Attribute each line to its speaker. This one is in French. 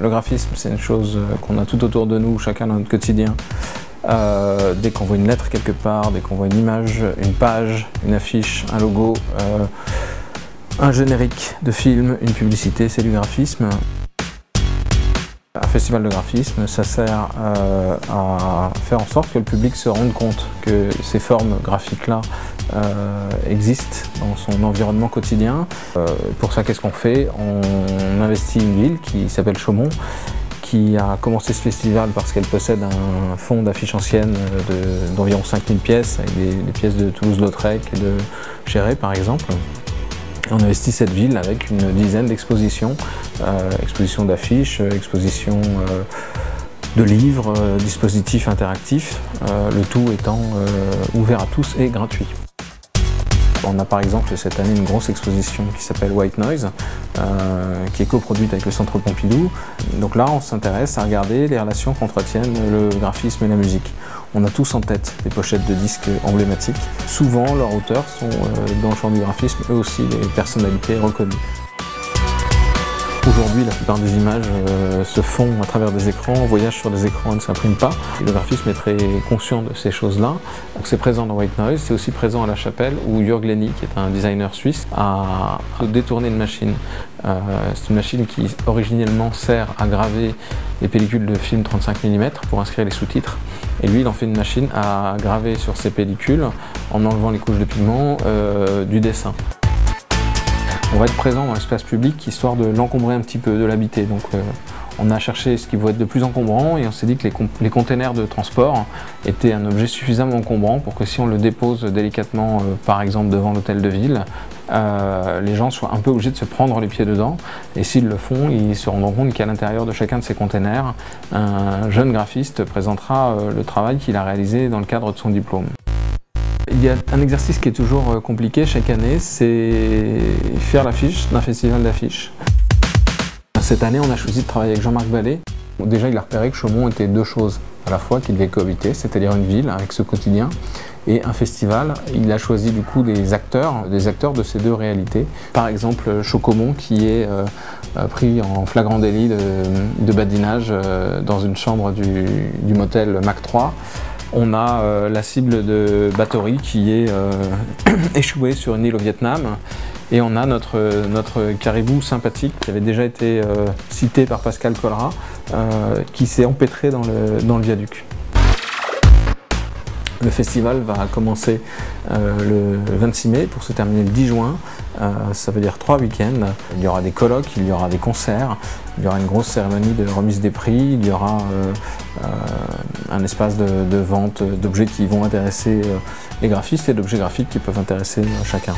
Speaker 1: Le graphisme, c'est une chose qu'on a tout autour de nous, chacun dans notre quotidien. Dès qu'on voit une lettre quelque part, dès qu'on voit une image, une page, une affiche, un logo, un générique de film, une publicité, c'est du graphisme. Un festival de graphisme, ça sert à faire en sorte que le public se rende compte que ces formes graphiques-là existent dans son environnement quotidien. Pour ça, qu'est-ce qu'on fait? On investit une ville qui s'appelle Chaumont, qui a commencé ce festival parce qu'elle possède un fonds d'affiches anciennes d'environ 5000 pièces, avec des pièces de Toulouse-Lautrec et de Chéret par exemple. On investit cette ville avec une dizaine d'expositions, expositions d'affiches, expositions de livres, dispositifs interactifs, le tout étant ouvert à tous et gratuit. On a par exemple cette année une grosse exposition qui s'appelle White Noise, qui est coproduite avec le Centre Pompidou. Donc là, on s'intéresse à regarder les relations qu'entretiennent le graphisme et la musique. On a tous en tête des pochettes de disques emblématiques. Souvent, leurs auteurs sont dans le champ du graphisme, eux aussi des personnalités reconnues. Aujourd'hui, la plupart des images se font à travers des écrans, voyagent sur des écrans et ne s'impriment pas. Et le graphisme est très conscient de ces choses-là. Donc c'est présent dans White Noise, c'est aussi présent à La Chapelle où Jörg Lenny, qui est un designer suisse, a détourné une machine. C'est une machine qui originellement sert à graver les pellicules de films 35 mm pour inscrire les sous-titres. Et lui, il en fait une machine à graver sur ces pellicules, en enlevant les couches de pigments, du dessin. On va être présent dans l'espace public histoire de l'encombrer un petit peu, de l'habiter. Donc on a cherché ce qui va être de plus encombrant et on s'est dit que les containers de transport étaient un objet suffisamment encombrant pour que si on le dépose délicatement, par exemple devant l'hôtel de ville, les gens soient un peu obligés de se prendre les pieds dedans. Et s'ils le font, ils se rendront compte qu'à l'intérieur de chacun de ces containers, un jeune graphiste présentera le travail qu'il a réalisé dans le cadre de son diplôme. Il y a un exercice qui est toujours compliqué chaque année, c'est faire l'affiche d'un festival d'affiches. Cette année, on a choisi de travailler avec Jean-Marc Vallée. Déjà, il a repéré que Chaumont était deux choses à la fois qui devaient cohabiter, c'est-à-dire une ville avec ce quotidien et un festival. Il a choisi du coup des acteurs de ces deux réalités. Par exemple, Chocomont qui est pris en flagrant délit de badinage dans une chambre du motel Mac 3. On a la cible de Batory qui est échouée sur une île au Vietnam. Et on a notre caribou sympathique qui avait déjà été cité par Pascal Colrat, qui s'est empêtré dans le viaduc. Le festival va commencer le 26 mai pour se terminer le 10 juin. Ça veut dire 3 week-ends. Il y aura des colloques, il y aura des concerts, il y aura une grosse cérémonie de remise des prix, il y aura un espace de vente d'objets qui vont intéresser les graphistes et d'objets graphiques qui peuvent intéresser chacun.